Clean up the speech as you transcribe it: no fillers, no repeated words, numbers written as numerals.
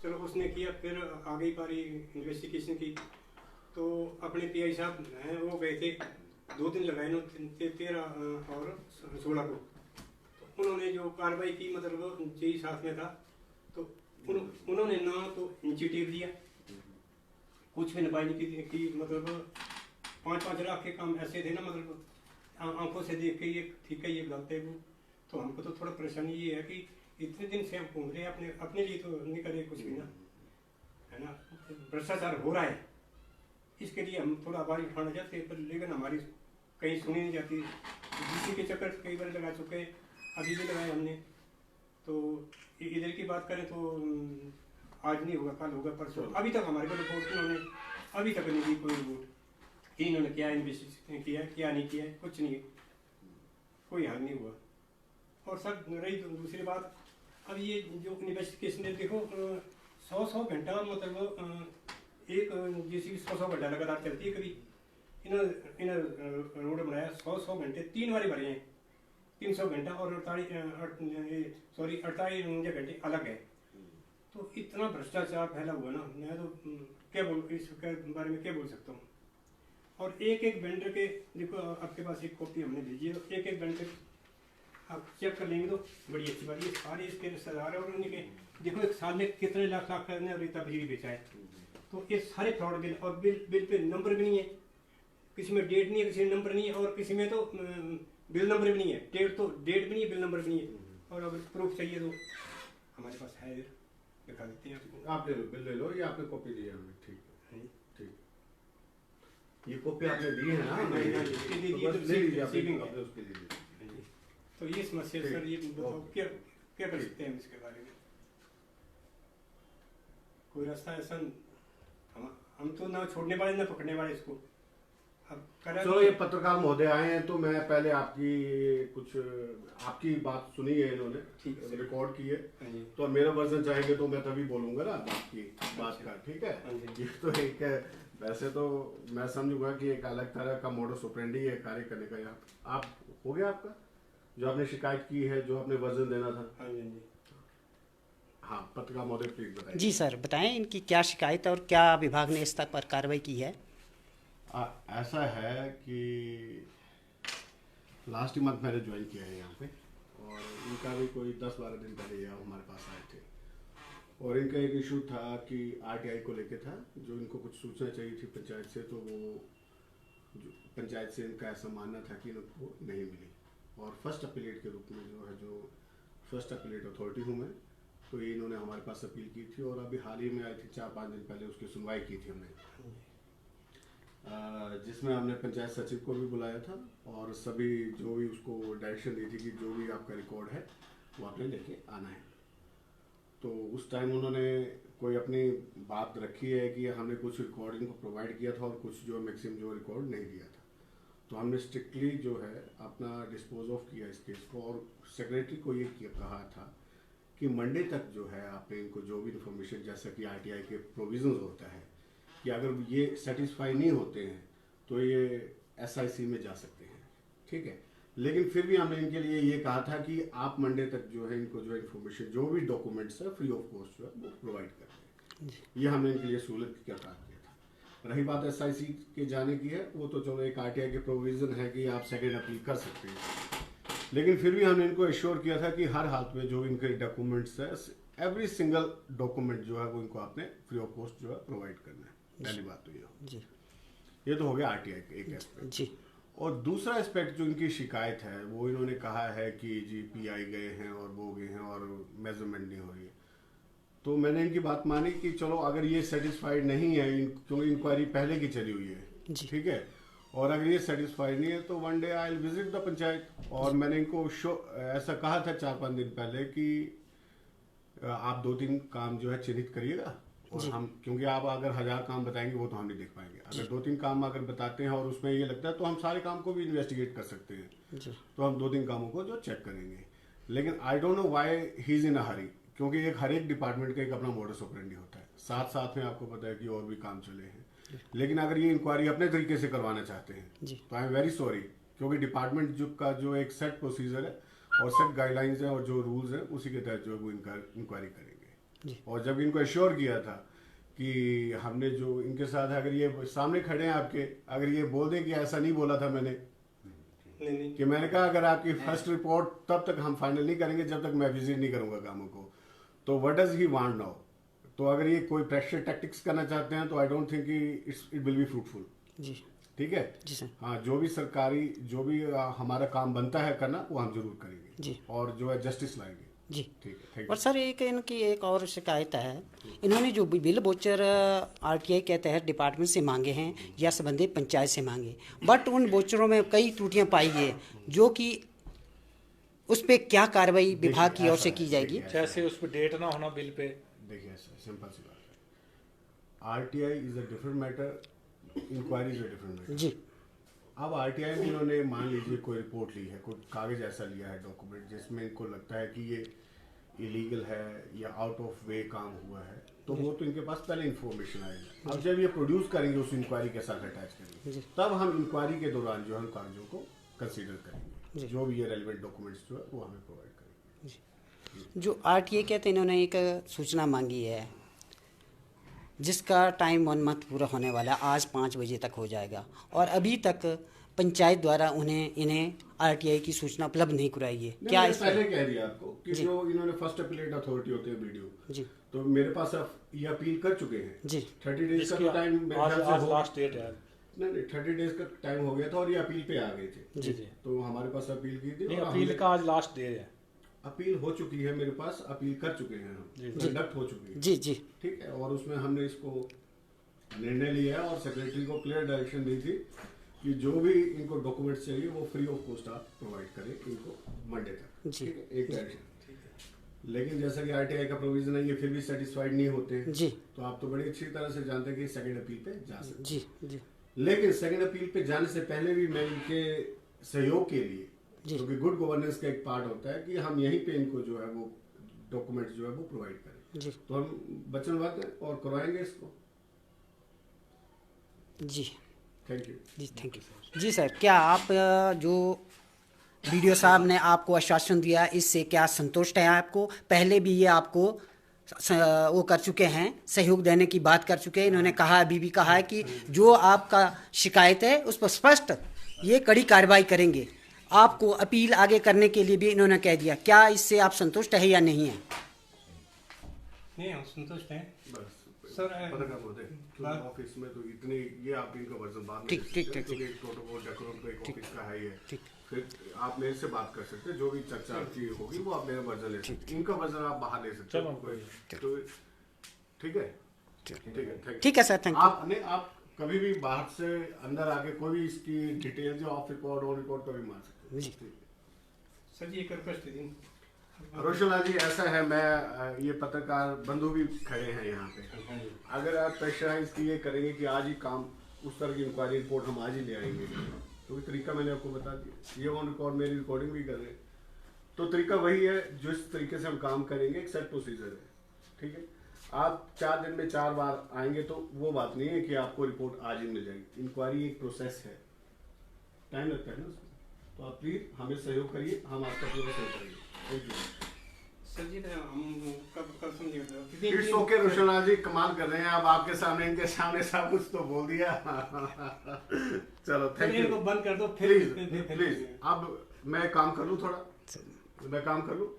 चलो उसने किया, फिर आगे पारी इन्वेस्टिगेशन की, तो अपने पीआई साहब हैं वो गए थे, 2 दिन लगाए उन्होंने 13 और 16 को। तो उन्होंने जो कार्रवाई की, मतलब जेई साथ में था, तो उन्होंने ना तो इंस्टीट्यूट दिया, कुछ भी नपाई नहीं की, मतलब 5-5 लाख के काम ऐसे थे ना, मतलब आंखों से देख के ये ठीक है ये गलत है वो। तो हमको तो थोड़ा परेशानी ये है कि इतने दिन से हम घूम रहे हैं, अपने लिए तो नहीं करे कुछ भी ना, है ना। भ्रष्टाचार हो रहा है, इसके लिए हम थोड़ा आवाज उठाना चाहते हैं, पर लेकिन हमारी कहीं सुनी नहीं जाती। डीसी के चक्कर कई बार लगा चुके हैं, अभी भी लगाए हमने। तो इधर की बात करें तो आज नहीं होगा, कल होगा, परसों। अभी तक हमारे को रिपोर्ट इन्होंने अभी तक नहीं दी कोई रिपोर्ट, इन्होंने क्या इन्वेस्टिगेशन किया, क्या नहीं किया, कुछ नहीं, कोई हल नहीं हुआ। और सर रही दूसरी बात, अब ये जो इन्वेस्टिगेशन है, देखो 100 घंटा, मतलब एक जैसे 100 घंटा लगातार चलती है। कभी इन रोड बनाया 100 घंटे 3 बार भरे हैं, 300 घंटा और 48 घंटे अलग है। तो इतना भ्रष्टाचार फैला हुआ ना, मैं तो क्या बोल इसके बारे में क्या बोल सकता हूँ। और एक वेंडर के, देखो आपके पास एक कॉपी हमने भेजी है, तो एक वेंडर आप चेक कर लेंगे तो बड़ी अच्छी बात। ये सारे इसके रिश्तेदार और उनके देखो एक साल में कितने लाख ने रेता बिजली बेचा है। तो ये सारे फ्रॉड बिल, और बिल पे नंबर भी नहीं है, किसी में डेट नहीं है, किसी में नंबर नहीं है, और किसी में तो बिल नंबर भी नहीं है, डेट भी नहीं है, बिल नंबर भी नहीं है। और अगर प्रूफ चाहिए तो हमारे पास है, दिखा देते हैं आपको। आप ले लो, बिल ले लो, ये आपने कॉपी दी है हमें, ठीक है, ठीक। ये कॉपी आपने दी है ना, तो ये समस्या सर, ये बताओ क्या क्या कर सकते हैं इसके बारे में, कोई रास्ता ऐसा। हम तो ना छोड़ने वाले ना पकड़ने वाले इसको। चलो ये पत्रकार महोदय आए हैं, तो मैं पहले आपकी बात सुनी है, इन्होंने रिकॉर्ड की है, तो मेरा वर्जन चाहेंगे तो मैं तभी बोलूंगा ना आपकी बात का, ठीक है। ये तो एक है, वैसे तो मैं समझूंगा कि एक अलग तरह का मोडस ऑपरेंडी है कार्य करने का। आप हो गया आपका जो आपने शिकायत की है, जो आपने वर्जन देना था। हाँ, पत्रकार महोदय प्लीज बताइए। जी सर, बताएं इनकी क्या शिकायत है और क्या विभाग ने इस तक पर कार्रवाई की है। ऐसा है कि लास्ट मंथ मैंने ज्वाइन किया है यहाँ पे, और इनका भी कोई 10-12 दिन पहले यहाँ हमारे पास आए थे, और इनका एक इशू था कि आरटीआई को लेके था, जो इनको कुछ सूचना चाहिए थी पंचायत से, तो वो पंचायत से इनका ऐसा मानना था कि इनको नहीं मिली। और फर्स्ट अपीलेट के रूप में जो फर्स्ट अपीलेट अथॉरिटी हूँ मैं, तो ये इन्होंने हमारे पास अपील की थी, और अभी हाल ही में आई थी 4-5 दिन पहले उसकी सुनवाई की थी हमने, जिसमें हमने पंचायत सचिव को भी बुलाया था, और सभी जो भी उसको डायरेक्शन दी थी कि जो भी आपका रिकॉर्ड है वो आपने लेके आना है। तो उस टाइम उन्होंने कोई अपनी बात रखी है कि हमने कुछ रिकॉर्डिंग को प्रोवाइड किया था और कुछ जो मैक्सिमम जो रिकॉर्ड नहीं दिया था। तो हमने स्ट्रिक्टली जो है अपना डिस्पोज ऑफ किया इस केस को, और सेक्रेटरी को ये कहा था कि मंडे तक जो है आपने इनको जो भी इन्फॉर्मेशन, जैसा कि आरटीआई के प्रोविजंस होता है कि अगर ये सेटिस्फाई नहीं होते हैं तो ये एसआईसी में जा सकते हैं, ठीक है। लेकिन फिर भी हमने इनके लिए ये कहा था कि आप मंडे तक जो है इनको जो इन्फॉर्मेशन, जो भी डॉक्यूमेंट्स है फ्री ऑफ कॉस्ट जो है वो प्रोवाइड कर दें। ये हमने इनके लिए सहूलत का काम किया था। रही बात एसआईसी के जाने की है, वो तो चलो एक आरटीआई के प्रोविजन है कि आप सेकेंड अपील कर सकते हैं, लेकिन फिर भी हमने इनको एश्योर किया था कि हर हालत में जो इनके डॉक्यूमेंट्स है, एवरी सिंगल डॉक्यूमेंट जो है वो इनको आपने फ्री ऑफ कॉस्ट जो है प्रोवाइड करना है। पहली बात तो ये तो हो गया आरटीआई का एक एस्पेक्ट जी। और दूसरा एस्पेक्ट जो इनकी शिकायत है, वो इन्होंने कहा है कि जी पीआई गए हैं और वो गए हैं और मेजरमेंट नहीं हो रही है। तो मैंने इनकी बात मानी कि चलो अगर ये सेटिस्फाइड नहीं है, क्योंकि इंक्वायरी पहले की चली हुई है, ठीक है, और अगर ये सेटिस्फाइड नहीं है तो one day I will visit the panchayat. और मैंने इनको ऐसा कहा था 4-5 दिन पहले कि आप 2-3 काम जो है चिन्हित करिएगा, और हम, क्योंकि आप अगर 1000 काम बताएंगे वो तो हम नहीं देख पाएंगे। अगर 2-3 काम अगर बताते हैं और उसमें ये लगता है तो हम सारे काम को भी इन्वेस्टिगेट कर सकते हैं, तो हम 2-3 कामों को जो चेक करेंगे। लेकिन I don't know why he is in a hurry, क्योंकि हर एक डिपार्टमेंट का एक अपना मोडस ऑपरेंडी होता है, साथ में आपको पता है कि और भी काम चले हैं। लेकिन अगर ये इंक्वायरी अपने तरीके से करवाना चाहते हैं तो आई एम वेरी सॉरी, क्योंकि डिपार्टमेंट का जो एक सेट प्रोसीजर है और सेट गाइडलाइंस है और जो रूल्स है उसी के तहत जो है वो इंक्वायरी करेंगे। जी। और जब इनको एश्योर किया था कि हमने जो इनके साथ, अगर ये सामने खड़े हैं आपके, अगर ये बोल दें कि ऐसा नहीं बोला था मैंने, नहीं कि मैंने कहा अगर आपकी फर्स्ट रिपोर्ट तब तक हम फाइनल नहीं करेंगे जब तक मैं विजिट नहीं करूंगा कामों को, तो what does he want now? तो अगर ये कोई प्रेशर टैक्टिक्स करना चाहते हैं तो I don't think it will be fruitful. जी ठीक है जी सर। हाँ, जो भी सरकारी जो भी हमारा काम बनता है करना, वो हम जरूर करेंगे जी। और जो है जस्टिस लाएंगे। जी। ठीक है, थैंक और सर एक इनकी एक और शिकायत है, इन्होंने जो बिल वोचर आरटीआई के तहत डिपार्टमेंट से मांगे हैं या संबंधित पंचायत से मांगे, बट उन वोचरों में कई त्रुटियां पाई गई है, जो कि उस पर क्या कार्रवाई विभाग की ओर से की जाएगी? जैसे उस पर डेट ना होना बिल पे। देखिए सिंपल सी बात है, RTI is a different matter, inquiry is a different matter. जी। अब आरटीआई में इन्होंने मान लीजिए कोई रिपोर्ट ली है, कोई कागज ऐसा लिया है, डॉक्यूमेंट, जिसमें इनको लगता है कि ये इलीगल है या आउट ऑफ वे काम हुआ है, तो वो तो इनके पास पहले इन्फॉर्मेशन आएगी। अब जब ये प्रोड्यूस करेंगे उस इंक्वायरी के साथ अटैच करेंगे, तब हम इंक्वायरी के दौरान जो है कागजों को कंसीडर करेंगे, जो भी ये रेलिवेंट डॉक्यूमेंट्स जो है वो हमें प्रोवाइड करेंगे। जो आरटीआई कहते हैं, इन्होंने एक सूचना मांगी है जिसका टाइम 1 मंथ पूरा होने वाला है, आज 5 बजे तक हो जाएगा, और अभी तक पंचायत द्वारा इन्हें आरटीआई की सूचना उपलब्ध नहीं कराई है। क्या इस पहले कह दिया आपको कि जो इन्होंने फर्स्ट अपीलेट अथॉरिटी होते हैं वीडियो जी, तो मेरे पास अब ये अपील कर चुके हैं जी। 30 डेज का टाइम आज लास्ट डेट है। नहीं 30 डेज का टाइम हो गया था और ये अपील पे आ गए थे। जी जी। तो हमारे पास अपील की थी नहीं, और अपील हमने- का आज लास्ट डे है। अपील हो चुकी है, मेरे पास अपील कर चुके हैं हम, कंडक्ट हो चुकी है। जी जी। ठीक है, और उसमें हमने इसको निर्णय लिया है और सेक्रेटरी को क्लियर डायरेक्शन दी थी कि जो भी इनको डॉक्यूमेंट्स चाहिए वो फ्री ऑफ कॉस्ट आप प्रोवाइड करें इनको मंडे तक। जी। ठीक है, एक डायरेक्शन। लेकिन जैसा कि आरटीआई का प्रोविजन है, ये फिर भी सेटिस्फाइड नहीं होते हैं, जी। तो आप तो बड़ी अच्छी तरह से जानते हैं कि सेकंड अपील पे जा सकते जी जी। हैं। लेकिन सेकंड अपील पे जाने से पहले भी मैं इनके सहयोग के लिए, जी। क्योंकि गुड गवर्नेंस का एक पार्ट होता है कि हम यहीं पे इनको जो है वो डॉक्यूमेंट जो है वो प्रोवाइड करें। जी। तो हम वचनबद्ध हैं और करवाएंगे इसको। जी थैंक यू। जी, थैंक यू। जी सर, क्या आप जो वीडियो साहब ने आपको आश्वासन दिया, इससे क्या संतुष्ट है आपको? पहले भी ये आपको वो कर चुके हैं, सहयोग देने की बात कर चुके हैं, इन्होंने कहा, अभी भी कहा है कि जो आपका शिकायत है उस पर स्पष्ट ये कड़ी कार्रवाई करेंगे। आपको अपील आगे करने के लिए भी इन्होंने कह दिया। क्या इससे आप संतुष्ट है या नहीं है? नहीं हम संतुष्ट हैं बस सर। पत्रकार महोदय, क्योंकि ऑफिस में तो इतने ये आप इनका वर्जन बाद में ठीक, दे ठीक, सकते हैं, ठीक, क्योंकि एक प्रोटोकॉल डेकोरम तो एक ऑफिस का है ही है। ठीक। फिर आप मेरे से बात कर सकते हैं, जो भी चर्चा आपकी होगी वो आप मेरा वर्जन ले सकते हैं, इनका वर्जन आप बाहर ले सकते चलो, हैं। तो ठीक है, ठीक है, थैंक ठीक है सर, थैंक यू। आप नहीं, आप कभी भी बाहर से अंदर आके कोई भी इसकी डिटेल जो ऑफ रिकॉर्ड ऑन रिकॉर्ड कभी मार सकते जी। हैं। सर जी एक रिक्वेस्ट थी। रोशन लाल जी, ऐसा है, मैं ये पत्रकार बंधु भी खड़े हैं यहाँ पे, अगर आप प्रेशराइज किए करेंगे कि आज ही काम, उस तरह की इंक्वायरी रिपोर्ट हम आज ही ले आएंगे, तो तरीका मैंने आपको बता दिया, ये ऑन रिकॉर्ड मेरी रिकॉर्डिंग भी कर रहे हैं, तो तरीका वही है जो इस तरीके से हम काम करेंगे, एक सेट प्रोसीजर है। ठीक है, आप 4 दिन में 4 बार आएंगे तो वो बात नहीं है कि आपको रिपोर्ट आज ही मिल जाएगी। इंक्वायरी एक प्रोसेस है, टाइम लगता है ना उसमें, तो आप प्लीज हमें सहयोग करिए, हम आपका पूरा सहयोग करेंगे। थैंक यू सर जी हम कब समझिए इट्स ओके। रोशन लाल जी कमाल कर रहे हैं, अब आपके सामने, इनके सामने सब कुछ तो बोल दिया। चलो थैंक यू, बंद कर दो प्लीज प्लीज। अब मैं काम कर लूँ थोड़ा, मैं काम कर लूँ।